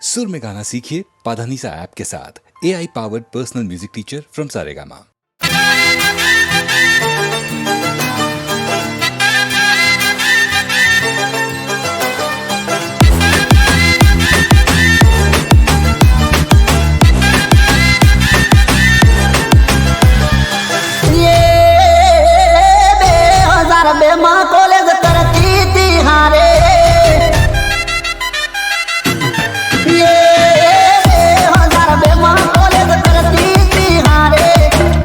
सुर में गाना सीखिए पाधानीसा ऐप के साथ। AI powered personal music teacher from Saregama. College करती थी हारे ये 2000 बेमा कॉलेज करती थी हारे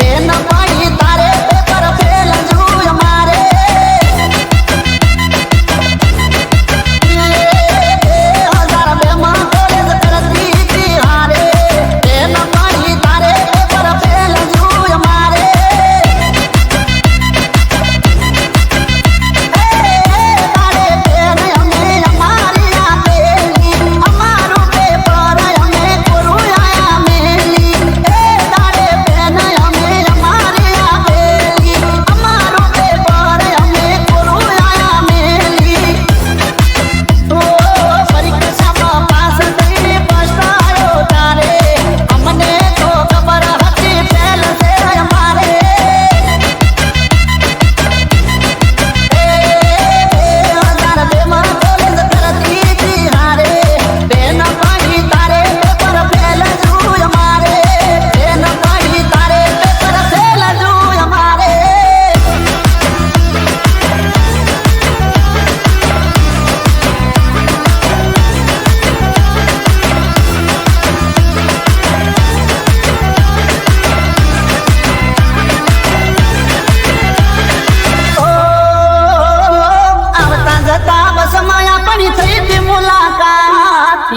पेन पानी तारे पेपर फेल जू हमारे ये 2000 बेमा कॉलेज करती थी हारे पेन पानी तारे पेपर फेल जू हमारे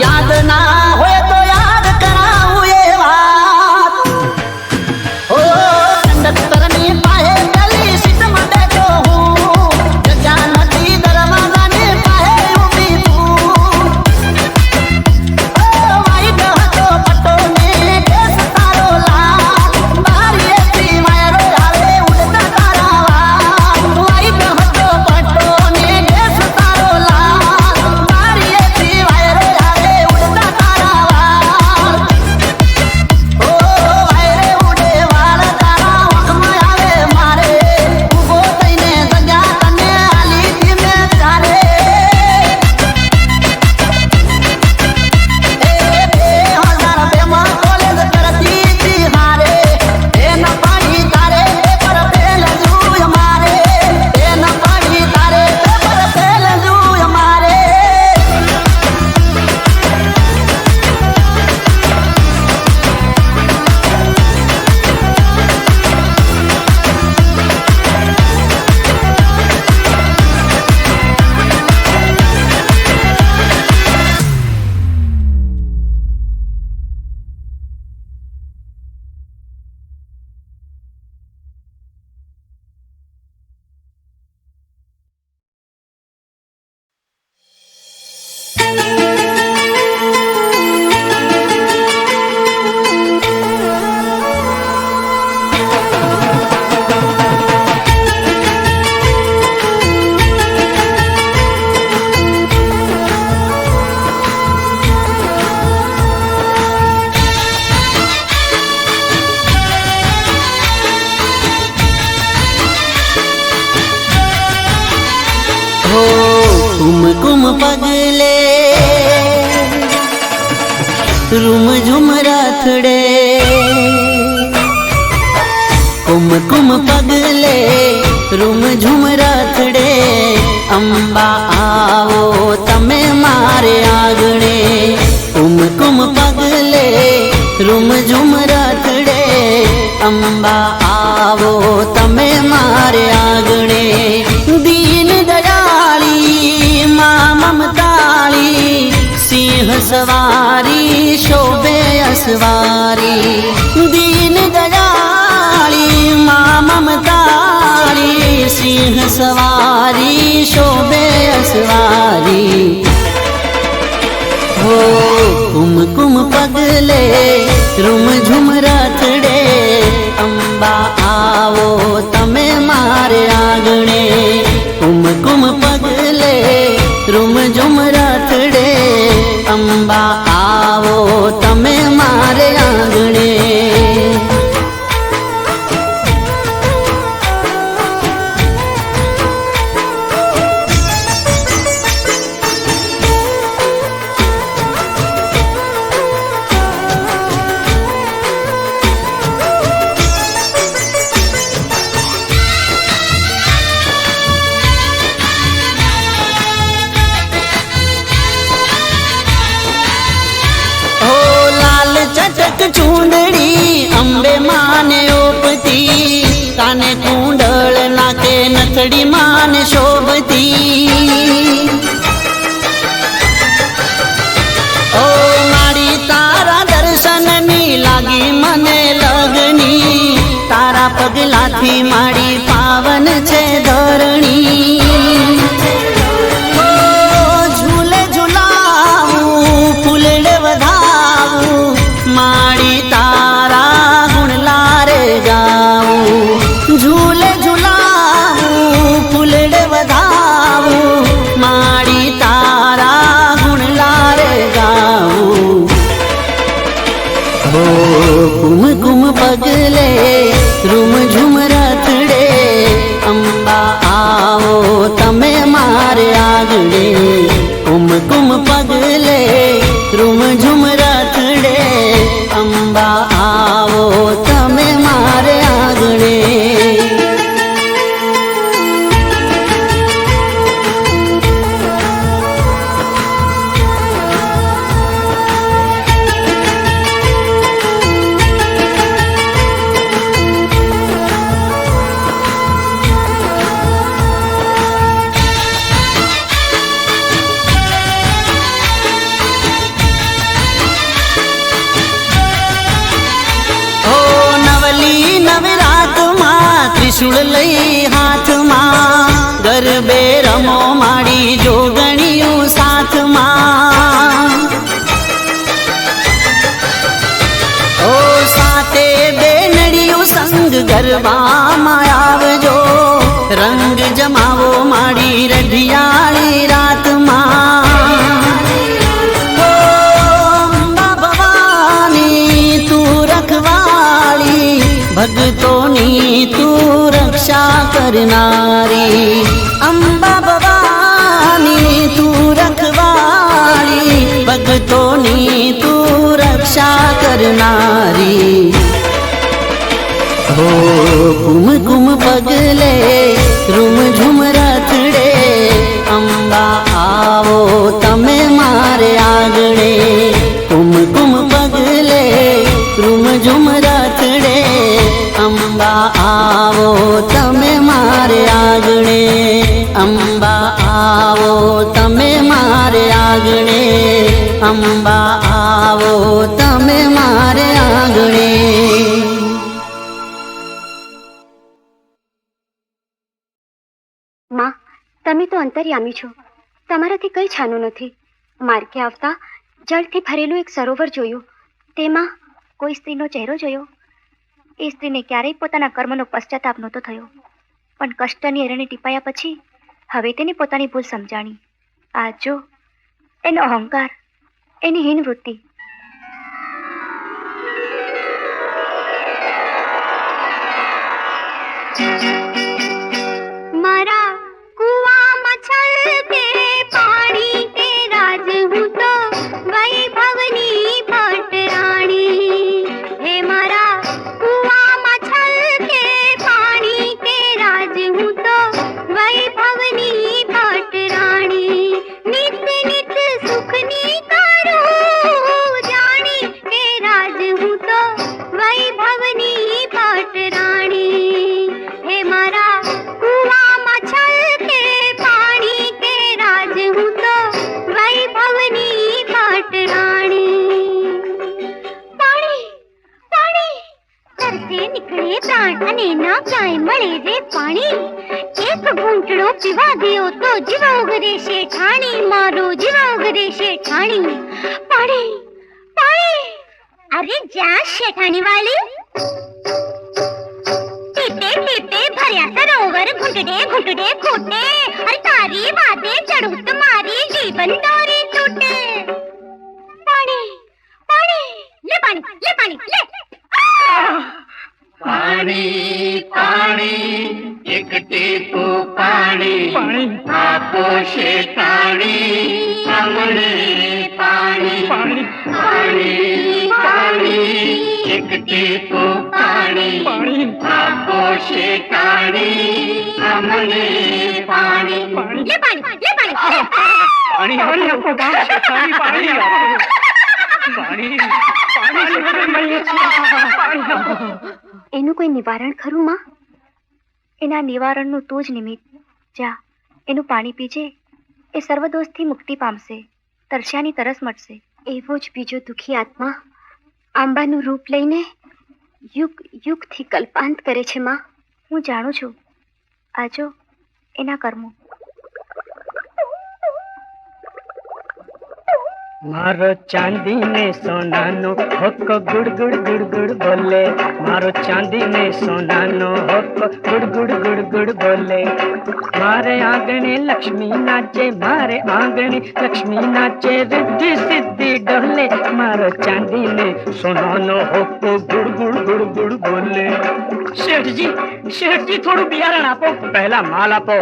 याद ना होए तो याद कराऊं ये बात ओ कंडक्टर ने पाए गली सीट में बैठो हूँ जजा नदी दरवाजा ने पाए उभी तू ओ वाइट हतो पट्टो ने केस तारो लाल बारी ऐसी मायरो आवे उड़ता तारा वाल वाइट हतो पट्टो ने केस तारो लाल बारी ऐसी मायरो कुम पगले रूम झुम राथड़े कुम पगले रूम झुम राथड़े अंबा आओ तमे मारे आगणे कुम पगले रूम झुम राथड़े अंबा आओ तमे मारे आगणे दीन दयाली मां ममताली सिंह सवारी शोभे असवारी दीन दयाली मां ममताली सिंह सवारी शोभे असवारी हो कुम पगले रूम झुम राथड़े अंबा आओ तमे मारे आगणे कुम पगले रूम झुम राथड़े अंबा આવો તમે મારે આંગણે. ચટક ચૂંદડી અંબે માને ઓપતી, કાને કુંડળ નાકે નથડી માને શોભતી. ઓ મારી તારા દર્શનની લાગી મને લગની, તારા પગલાથી મારી પાવન છે ધરણી. ઝૂલે ઝુલાવું ફૂલડે વધાવું, માડી તારા ગુણ લારે ગાવું. ઝૂલે ઝુલાવું ફૂલડે વધાવું, માડી તારા ગુણ લારે ગાવું. હો કુમ કુમ પગલે રૂમ ઝુમ રથડે, અંબા આવો તમે મારે આગળે. કુમ કુમ પગલે રૂમ ઝુમ રથડે, અંબા આવો તમે મારે આગળે. ત્રિશુળ લઈ હાથમાં, ગરબે રમો માડી જોગણીયું સાથમાં. ઓ સાતે બેનડિયું સંગ ગરબામાં આવજો, રંગ જમાવો માડી રઢિયાળી રાતમાં. ઓ અંબા ભવાની તું રખવાળી, ભગતોની તું રક્ષા કરનારી. અંબા ભવાની તું રખવાળી, ભગતોની તું રક્ષા કરનારી. હો કુમ કુમ પગલે રૂમ ઝુમ રથડે, અંબા આવો તમે મારે આગળે. કુમ કુમ પગલે રૂમ ઝુમ રથડે, અંબા આવો તમે મારે આગળે. અંબા આવો તમે મારે આગળે. અંબા આવો તમે મારે આગળે. માં, તમે તો અંતર્યામી છો, તમારાથી કંઈ છાનું નથી. માર્ગે આવતા જળથી ભરેલું એક સરોવર જોયું, તેમાં કોઈ સ્ત્રીનો ચહેરો જોયો. એ સ્ત્રીને ક્યારેય પોતાના કર્મનો પશ્ચાતાપ નહોતો થયો, પણ કષ્ટની અરણે ટીપાયા પછી હવે તેને પોતાની ભૂલ સમજાણી. આ જો એનો અહંકાર, એની હીન વૃત્તિ. મારા કુવામાં છલકે પાણી તે રાજ હું તો વૈભવની ભટરાણી. હે મારા કુવામાં છલકે પાણી તે રાજ હું તો વૈભવની ભટરાણી. નિત નિત સુખની કરું જાણી, હે રાજ હું તો વૈભવની ભટરાણી. હે મારા કુવામાં છલકે પાણી તે રાજ હું તો વૈભવની ભટરાણી. પાણી પાણી તરસે નીકળે પ્રાણ અને ના ક્યાંય મળે રે પાણી. એક ઘૂંટડો પીવા ગયો તો જીવ ઉગરે છે ઠાણી, મારો જીવ ઉગરે છે ઠાણી. પાણી પાણી અરે જા શેઠાણી વાળી. ટીપે ટીપે ભર્યા સરોવર ઘૂંટડે ઘૂંટડે ખૂટે. અરે તારી વાતે ચડું તો મારી જીવન દોરી તૂટે. પાણી पाणी ले पाणी ले पाणी पाणी एक टीपू पाणी पाणी आपो शेताणी आंगणे पाणी पाणी पाणी पाणी एक टीपू पाणी पाणी आपो शेताणी आंगणे पाणी पाणी ले पाणी पाणी पाणी आपको बाप शेतानी पाणी आपको पाणी पाणी पाणी એનું કોઈ નિવારણ ખરું માં? એના નિવારણનું તું જ નિમિત્ત. જા એનું પાણી પીજે, એ સર્વદોષથી મુક્તિ પામશે, તરસ્યાની તરસ મટશે. એવો જ બીજો દુઃખી આત્મા આંબાનું રૂપ લઈને યુગ યુગથી કલ્પાંત કરે છે માં. હું જાણું છું. આજો એના કર્મો. मारो चांदी ने सोना नो होको गुड़ गुड़ गुड़ गुड़ बोले मारो चांदी ने सोना नो होको गुड़ गुड़ गुड़ गुड़ बोले मारे आंगणे लक्ष्मी नाचे मारे आंगणे लक्ष्मी नाचे रिद्धि सिद्धि डोले मारो चांदी ने सोना नो होको गुड़ गुड़ गुड़ गुड़ बोले शेठ जी थोड़ू बियारण आपो पहला माल आपो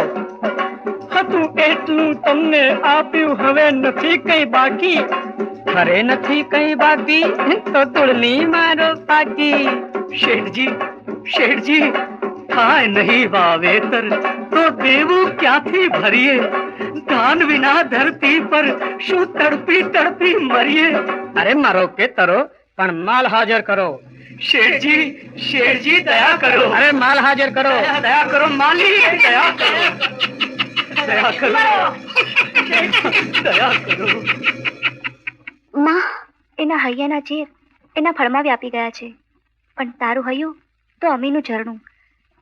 હતું એટલું તમને આપ્યું હવે નથી કઈ બાકી ખરે નથી કઈ બાકી તો તુળની મારો પાકી શેઠજી થાય નહીં વાવેતર તો દેવું ક્યાંથી ભરીએ ધાન વિના ધરતી પર શું તડપી તડપી મરીએ અરે મારો કે તરો પણ માલ હાજર કરો શેઠજી દયા કરો અરે માલ હાજર કરો દયા કરો માલી દયા કરો દયા કરો દયા કરો માં એના હૈયાના ઝેર એના ફળમાં વ્યાપી ગયા છે, પણ તારું હૈયું તો અમીનું ઝરણું.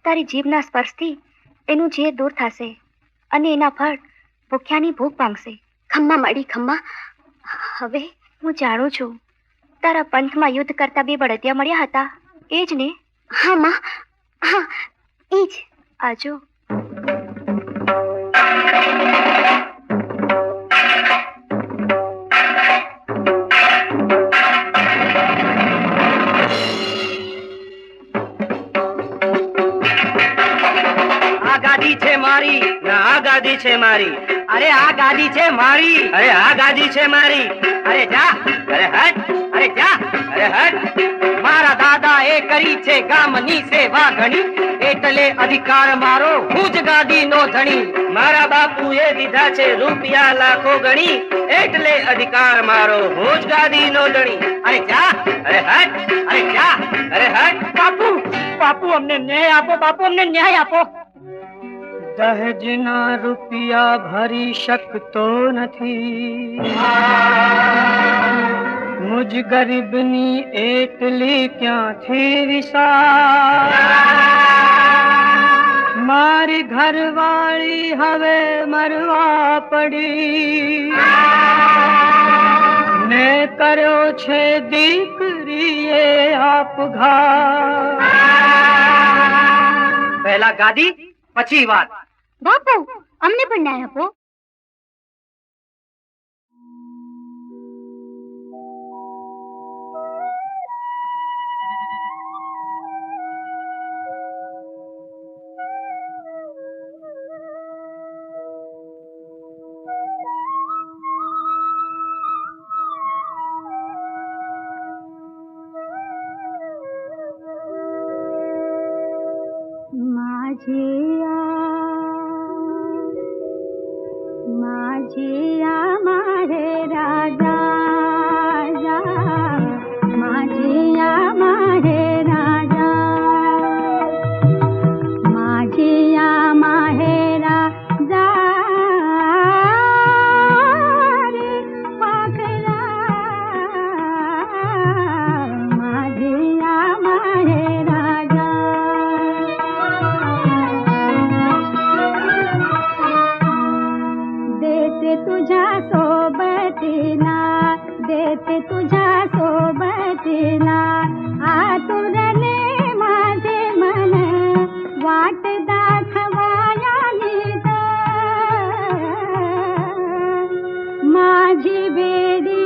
તારી જીભના સ્પર્શથી એનું ઝેર દૂર થશે અને એના ફળ ભૂખ્યાની ભૂખ ભાંગશે. ખમ્મા મળી ખમ્મા. હવે હું જાણું છું તારા પંથમાં યુદ્ધ કરતા બે બળદિયા મળ્યા હતા, એ જ ને? હા માં, હા એ જ. આજો ગાદી છે મારી ના આ ગાદી છે મારી અરે આ ગાદી છે મારી અરે આ ગાદી છે મારી અરે જા અરે હટ અરે જા અરે હટ મારા દાદા એ કરી છે ગામની સેવા ઘણી એટલે અધિકાર મારો હું જ ગાદીનો ધણી મારા બાપુએ દીધા છે રૂપિયા લાખો ગણી એટલે અધિકાર મારો હું જ ગાદીનો ધણી અરે જા અરે હટ અરે જા અરે હટ બાપુ અમને ન્યાય આપો બાપુ અમને ન્યાય આપો દહેજના રૂપિયા ભરી શકતો નથી મુજ ગરીબની એટલી ક્યાંથી વિસા મારી ઘરવાળી હવે મરવા પડી ને કર્યો છે દીકરીએ આપઘાત. પહેલા ગાદી પછી વાત. બાપુ અમને પણ ન્યાય આપો. माझिया माहे राजा माझिया माहे राजा माझिया माहे राजा रे पाखरा माझिया माहे राजा देते तुझ्या सोबतीला आतुरले माझे मन वाट दाखवाया नीत माझी बेडी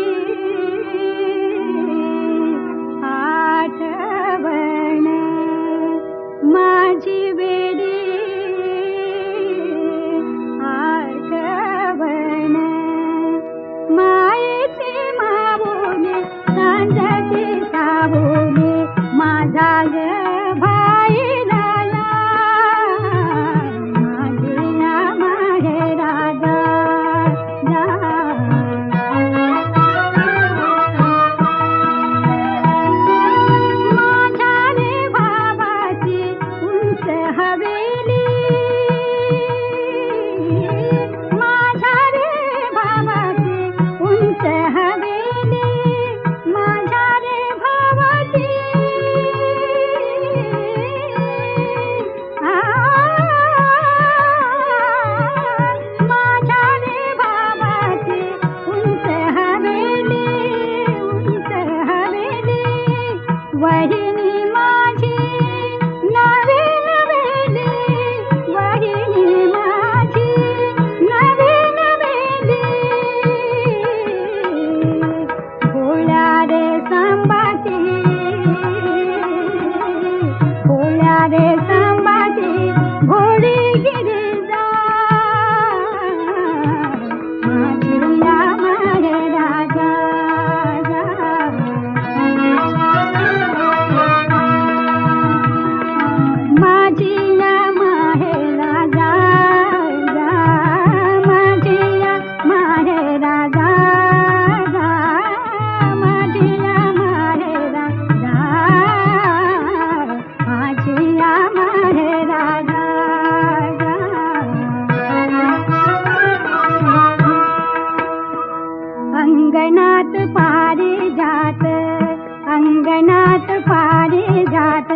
जात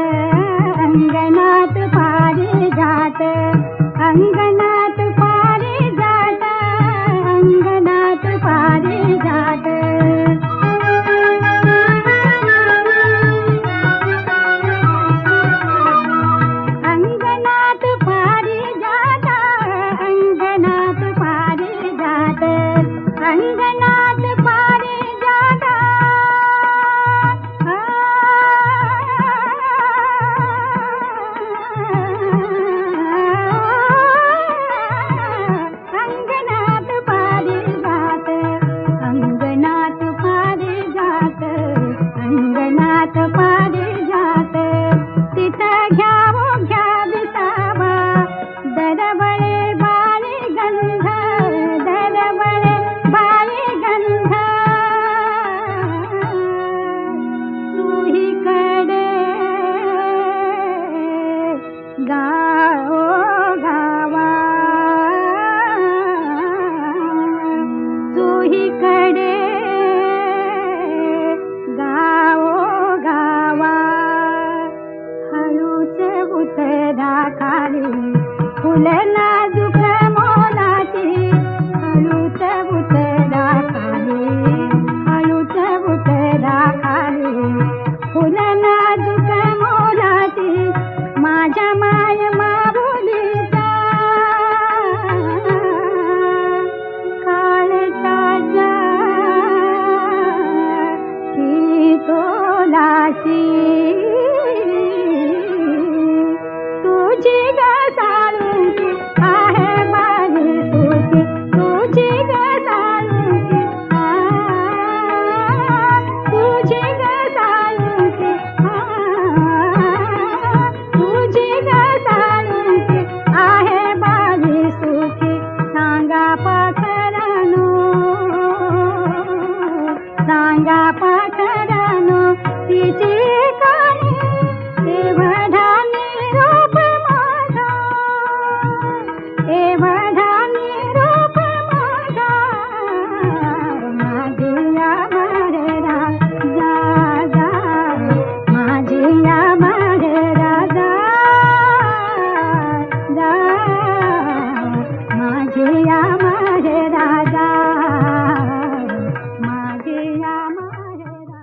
अंगणात पारिजात अंगणात पारिजात अंगणात पारिजात अंगणात पारिजात अंगणात पारिजात अंगणात पारिजात अंगणात पारिजात अंगणात पारिजात अंगणात पारिजात तिथं घ्यावो घ्या विसावा दरवळे बाळी गंध दरवळे बाळी गंध सुहीकडे गाओ गावा सुहीकडे गाओ गावा हळूच उतरा खाली फुल नाजूक मोलाची हळूच उतरा खाली हळूच उतरा खाली फुल नाजूक मोलाची माझ्या माय माऊलीचा काळजाच्या की तोलाची तुझी ग साळुंकी आहे माझी सुखी तुझी ग साळुंकी तुझी ग साळुंकी तुझी ग साळुंकी आहे माझी सुखी सांगा पाखरानो सांगा पाखरानो तिची काणी एवढा निरोप माझा एवढा निरोप माझा माझिया माहेरा जा जा माझिया माहेरा जा जा माझिया माहेरा जा माझिया माहेरा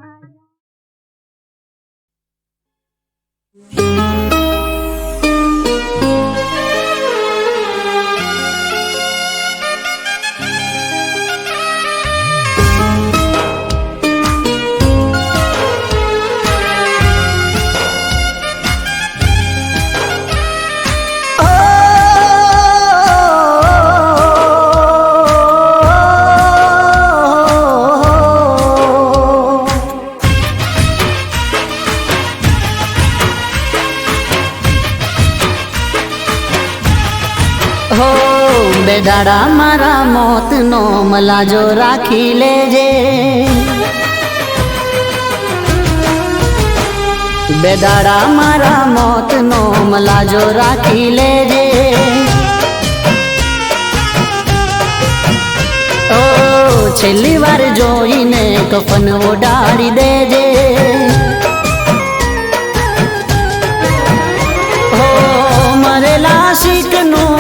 હો બેદાડા મારા મોતનો મલાજો રાખી લેજે બેદાડા મારા મોતનો મલાજો રાખી લેજે ઓ છેલ્લી વાર જોઈને કફન ઓડાડી દેજે હો મરેલા શીકનું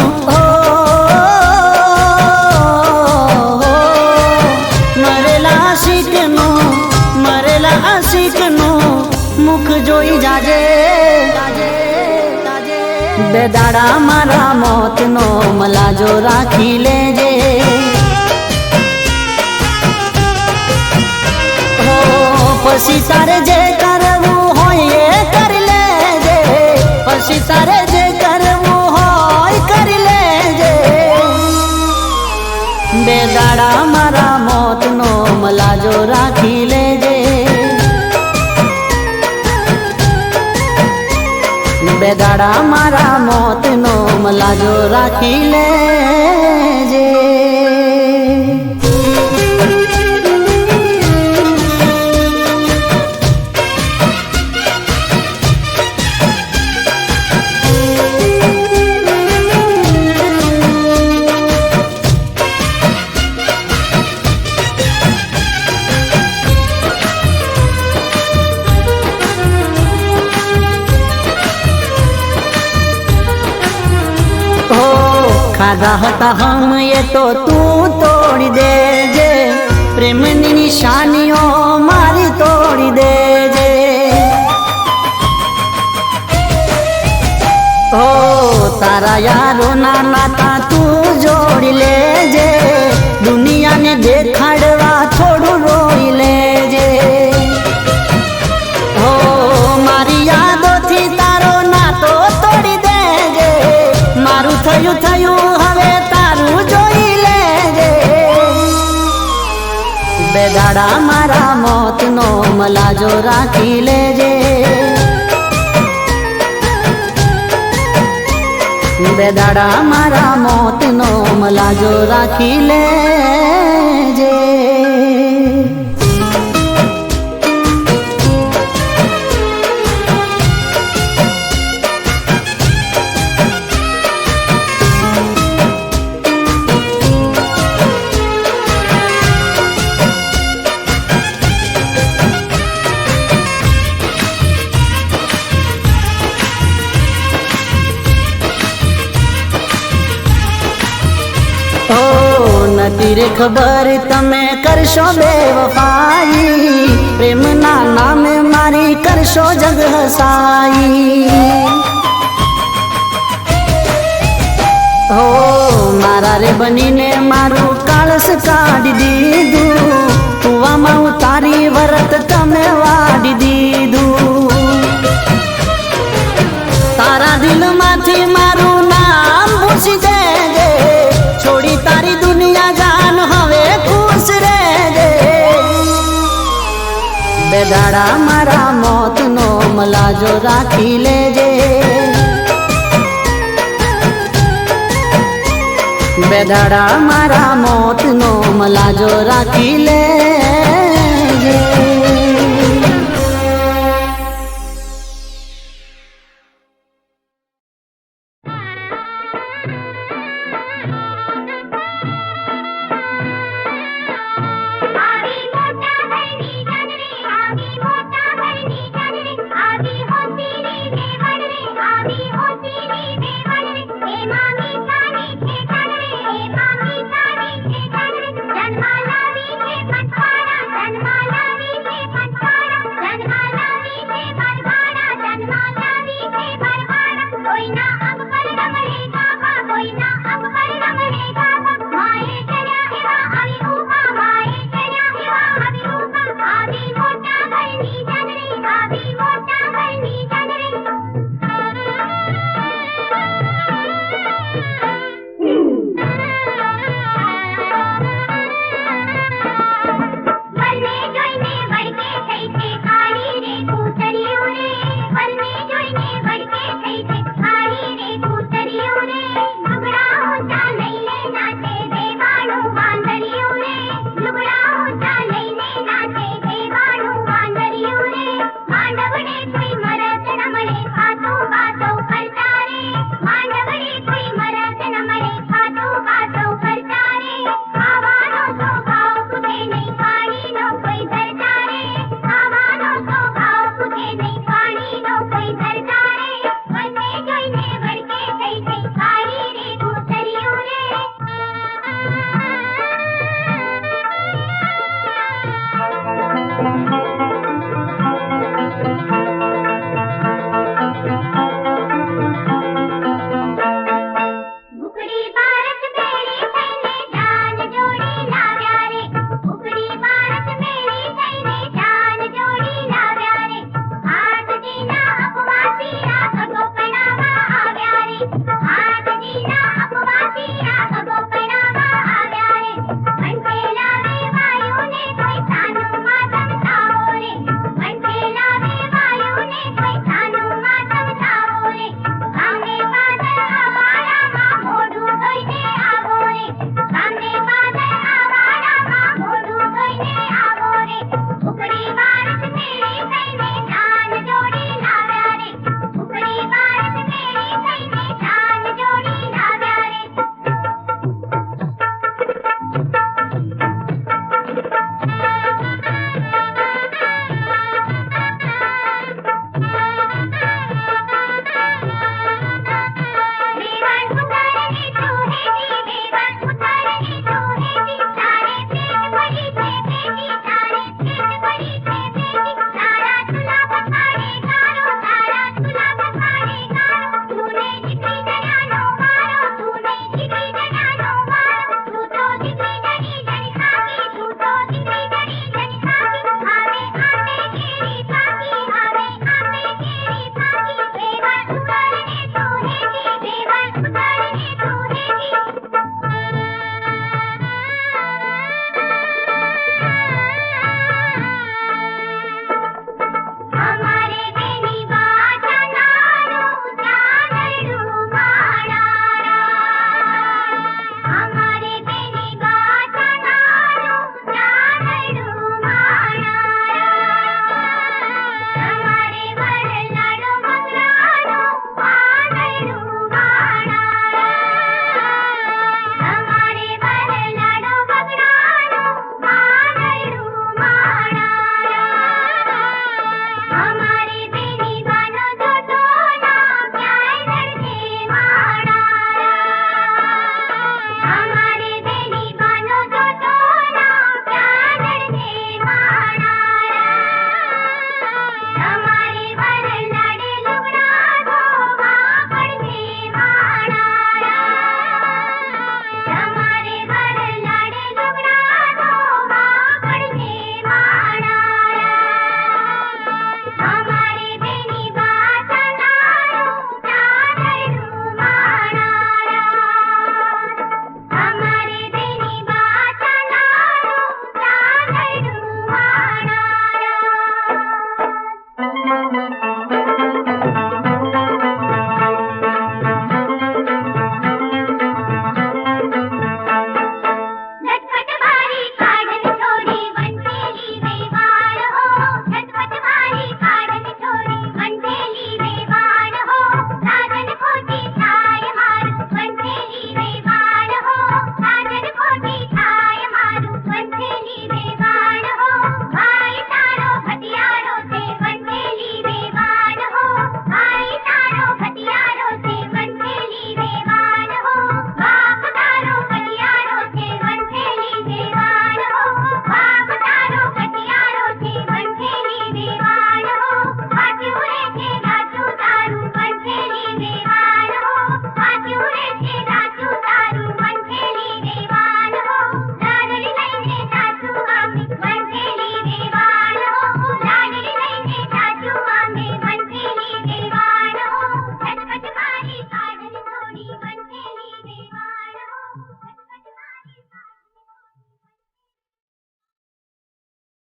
મુખ જોઈ જાજે બેદાડા મારા મોતનો મલાજો રાખી લેજે હો પછી તારે જે કરવું હોય એ કરી લેજે પછી તારે જે કરવું હોય કરી લેજે બેદાડા મારા મોતનો મલાજો રાખી લેજે બેદાડા મારા મોતનો મલાજો રાખી લેજે કાધા હતા હમ એ તો તું તોડી દેજે, પ્રેમની નિશાનીઓ મારી તોડી દેજે. ઓ તારા યારો ના નાતા તું જોડી લેજે, દુનિયાને દેખાડવા થોડું રોઈ લેજે. ઓ મારી યાદોથી તારો નાતો તોડી દેજે, મારું થયું થયું હવે તારું જોઈ લેજે. બે દાડા મારા મોતનો મલાજો રાખી લેજે, બે દાડા મારા મોતનો મલાજો રાખી લેજે. નથી રે ખબર તમે કરશો બેવફાઈ, પ્રેમના નામે મારી કરશો જગ હસાઈ. હો મારા રે બનીને મારું કાળસ કાઢી દીધું, કુવામાં ઉતારી વરત તમે વાડી દીધું. તારા દિલમાંથી મારું નામ ભૂસી દેજે, છોડી તારી દુનિયા જાન હવે ખુશ રહેજે. બે દાડા મારા મોતનો મલાજો રાખી લેજે, બે દાડા મારા મોતનો મલાજો રાખી લેજે.